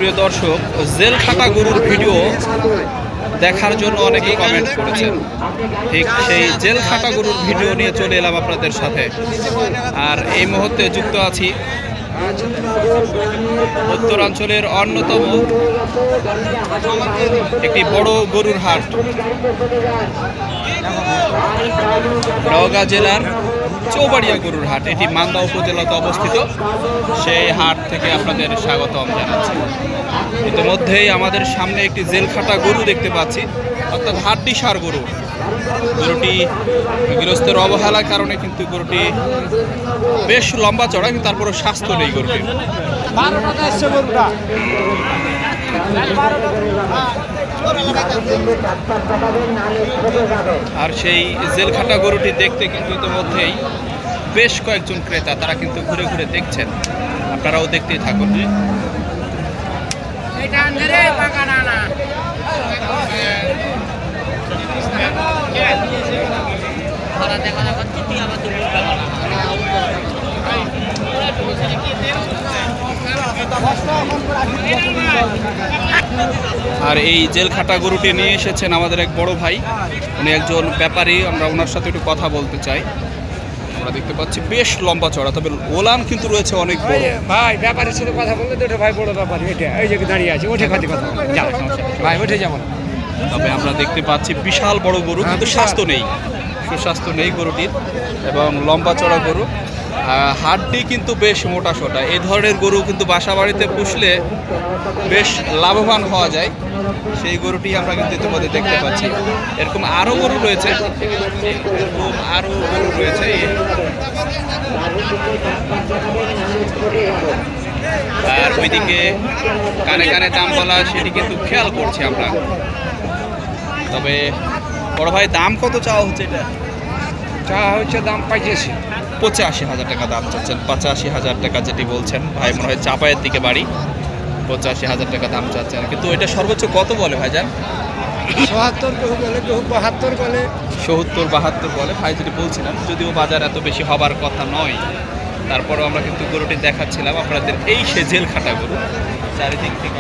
প্রিয় দর্শক, জেল খাটা গরুর ভিডিও দেখার জন্য অনেকেই কমেন্ট করেছেন। ঠিক সেই জেল খাটা গরুর ভিডিও নিয়ে চলে এলাম আপনাদের সাথে। আর এই মুহূর্তে যুক্ত আছি উত্তরাঞ্চলের অন্যতম একটি বড় গরুর হাট, নওগাঁ জেলার চৌবাড়িয়া গরুর হাট। এটি মান্দা উপজেলাতে অবস্থিত। সেই হাট থেকে আপনাদের স্বাগতম জানাচ্ছি। ইতিমধ্যেই আমাদের সামনে একটি জেলখাটা গরু দেখতে পাচ্ছি, অর্থাৎ হাড্ডি সার গরু। গরুটি গৃহস্থের অবহেলার কারণে কিন্তু গরুটি বেশ লম্বা চড়া, কিন্তু তারপরে স্বাস্থ্য নেই গরুটি। আর সেই জেলখাটা গরুটি দেখতে কিন্তু ইতিমধ্যেই বেশ কয়েকজন ক্রেতা তারা কিন্তু ঘুরে ঘুরে দেখছেন। আপনারাও দেখতেই থাকুন। আর এই জেলখাটা গরুটি নিয়ে এসেছেন আমাদের এক বড় ভাই, উনি একজন ব্যাপারী। আমরা ওনার সাথে একটু কথা বলতে চাই। আমরা দেখতে পাচ্ছি বেশ লম্বা চড়া, তবে ওলান কিন্তু রয়েছে অনেক বড়। ভাই ব্যাপারের সাথে কথা বলতে তো ভাই বড় ব্যাপারী, এটা এই যে দাঁড়িয়ে আছে, ওঠে খাতে কথা ভাই, ওঠে যেমন। তবে আমরা দেখতে পাচ্ছি বিশাল বড় গরু, কিন্তু স্বাস্থ্য নেই, সুস্বাস্থ্য নেই গরুটির, এবং লম্বা চড়া গরু। হাড্ডি কিন্তু বেশ মোটা সোটা। এই ধরনের গরু কিন্তু বাসা বাড়িতে পুষলে বেশ লাভবান হওয়া যায়। সেই গরুটি আমরা কিন্তু ইতিমধ্যে দেখতে পাচ্ছি। এরকম আরও গরু রয়েছে, আর ওইদিকে কানে কানে দাম বলা, সেটি কিন্তু খেয়াল করছি আমরা। তবে বড় ভাই, দাম কত চাওয়া হচ্ছে? এটা চাওয়া হচ্ছে দাম 85,000 টাকা দাম চাচ্ছেন। 85,000 টাকা যেটি বলছেন ভাই, মনে হয় চাপায়ের দিকে বাড়ি। 85,000 টাকা দাম চাচ্ছেন, কিন্তু এটা সর্বোচ্চ কত বলে ভাইজান? ৭৭ বলে, ৭২ বলে, ৭০-৭২ বলে ভাই, যেটি বলছিলাম। যদিও বাজার এত বেশি হবার কথা নয়, তারপরেও আমরা কিন্তু গরুটি দেখাচ্ছিলাম আপনাদের। এই সে জেল খাটা গরু, চারিদিক থেকে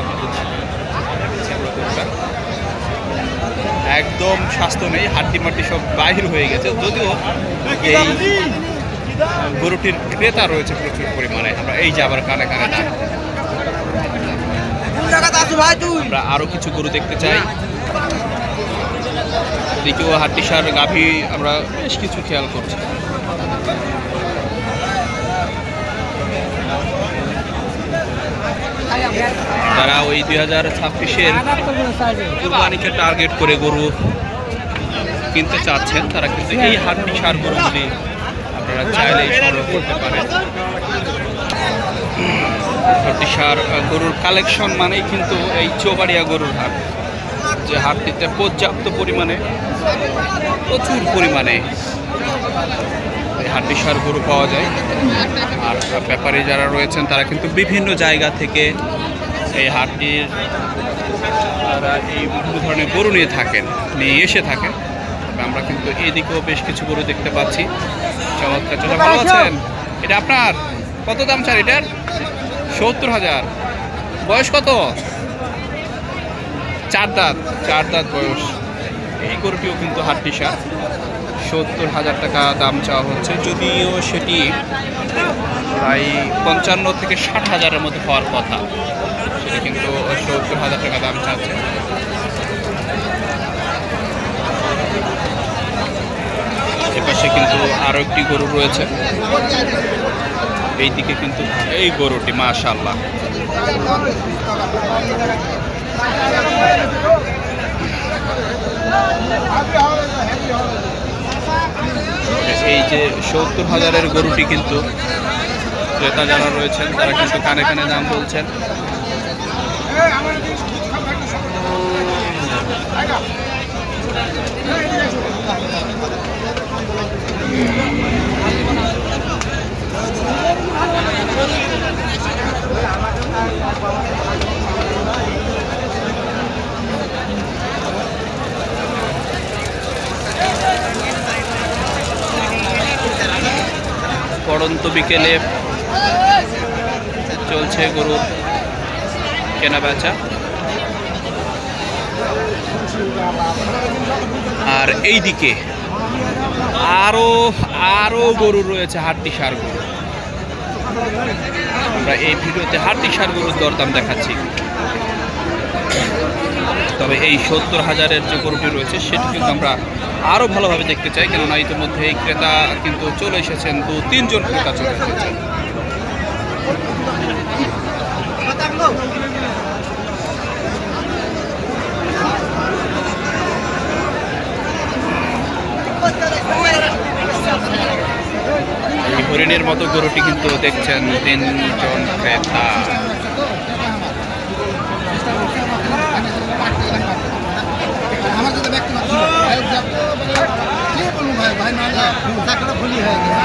একদম স্বাস্থ্য নেই, হাড্ডি মাড্ডি সব বাহির হয়ে গেছে। যদিও এই গরুটির ক্রেতা রয়েছে প্রচুর পরিমাণে। আমরা এই যে আবার কানে কানে দাম। আমরা আরো কিছু গরু দেখতে চাই। এদিকেও হাড্ডি সার গাভী আমরা বেশ কিছু খেয়াল করছি। তারা ওই 2026-এর কুরবানিকে টার্গেট করে গরু কিনতে চাচ্ছেন। তারা কিন্তু এই হাড্ডি সার গরুগুলি আপনারা চাইলেই সংগ্রহ করতে পারেন। হাড্ডি সার গরুর কালেকশন মানেই কিন্তু এই চৌবাড়িয়া গরুর হাট, যে হাটটিতে পর্যাপ্ত পরিমাণে, প্রচুর পরিমাণে হাড্ডি সার গরু পাওয়া যায়। আর ব্যাপারী যারা রয়েছেন তারা কিন্তু বিভিন্ন জায়গা থেকে এই হাটটির তারা এই বিভিন্ন ধরনের গরু নিয়ে এসে থাকেন। আমরা কিন্তু এদিকেও বেশ কিছু গরু দেখতে পাচ্ছি। চমৎকার। ভালো আছেন? এটা আপনার কত দাম চান এটার? ৭০,000। বয়স কত? 4 দাঁত বয়স। এই গরুটিও কিন্তু হাড্ডি সার। ৭০,000 টাকা দাম চাওয়া হচ্ছে, যদিও সেটি প্রায় 55 থেকে 60,000-এর মধ্যে হওয়ার কথা। সেটি কিন্তু ৭০,000 টাকা দাম চাচ্ছে। এপাশে কিন্তু আরো একটি গরু রয়েছে। এইদিকে কিন্তু এই গরুটি মাশাআল্লাহ, এই যে ৭০,000-এর গরুটি কিন্তু ক্রেতা যারা রয়েছেন তারা কিন্তু কানে কানে দাম বলছেন। পড়ন্ত বিকেলে চলছে গরুর কেনা বেচা। আর এইদিকে আরো আরো গরু রয়েছে, হাড্ডি সার গরু। আমরা এই ভিডিওতে হাড্ডি সার গরুর দরদাম দেখাচ্ছি। তবে এই 70,000-এর যে গরুটি রয়েছে সেটি কিন্তু আমরা আরো ভালোভাবে দেখতে চাই, কেননা ইতিমধ্যে এই ক্রেতা কিন্তু চলে এসেছেন, 2-3 জন ক্রেতা চলে এসেছেন। এই হরিণের মতো গরুটি কিন্তু দেখছেন 3 জন ক্রেতা। আমার যদি ব্যক্তিগত ভাই ভাই না টাকাটা ভুলি হয়ে গেছে।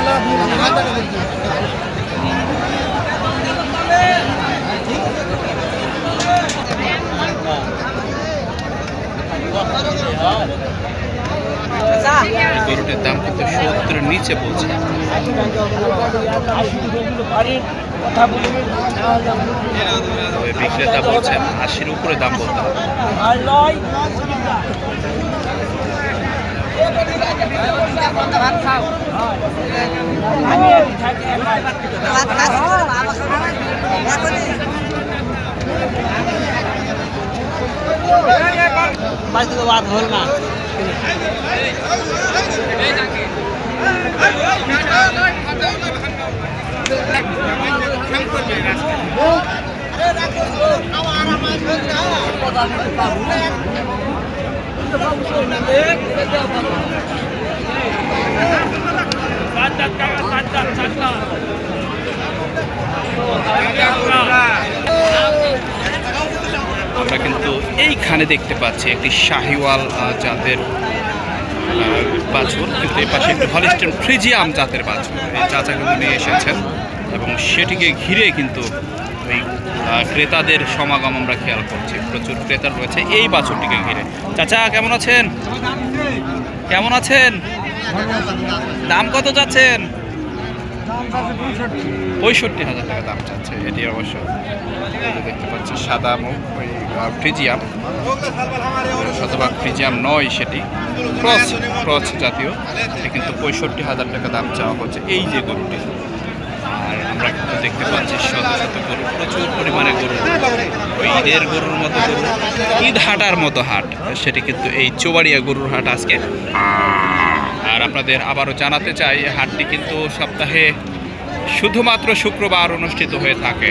গরুটির দাম কিন্তু 70-এর নিচে বলছে। তবে বিক্রেতা বলছেন 80-র উপরে দাম বলতে হবে। আমরা কিন্তু এইখানে দেখতে পাচ্ছি একটি শাহিওয়াল জাতের বাছুর, কিন্তু এই পাশে একটি হলিস্টিয়ান ফ্রিজিয়াম জাতের বাছুর এই চাচা কিন্তু নিয়ে এসেছেন, এবং সেটিকে ঘিরে কিন্তু ওই ক্রেতাদের সমাগম আমরা খেয়াল করছি। প্রচুর ক্রেতা রয়েছে এই বাছুরটিকে ঘিরে। চাচা কেমন আছেন? কেমন আছেন? দাম কত যাচ্ছেন? 65,000 টাকা দাম চাচ্ছে। এটি অবশ্য দেখতে পাচ্ছি সাদা মুখ, ওই ফ্রিজিয়াম, শতভাগ ফ্রিজিয়াম নয়, সেটি ক্রস জাতীয়। এটি কিন্তু 65,000 টাকা দাম চাওয়া হচ্ছে এই যে গরুটি। আর আমরা কিন্তু দেখতে পাচ্ছি শত শত গরু, প্রচুর পরিমাণে গরু, ওই ঈদের গরুর মতো গরু, ঈদ হাটার মতো হাট, সেটি কিন্তু এই চৌবাড়িয়া গরুর হাট আজকে। আর আপনাদের আবারও জানাতে চাই, হাটটি কিন্তু সপ্তাহে শুধুমাত্র শুক্রবার অনুষ্ঠিত হয়ে থাকে।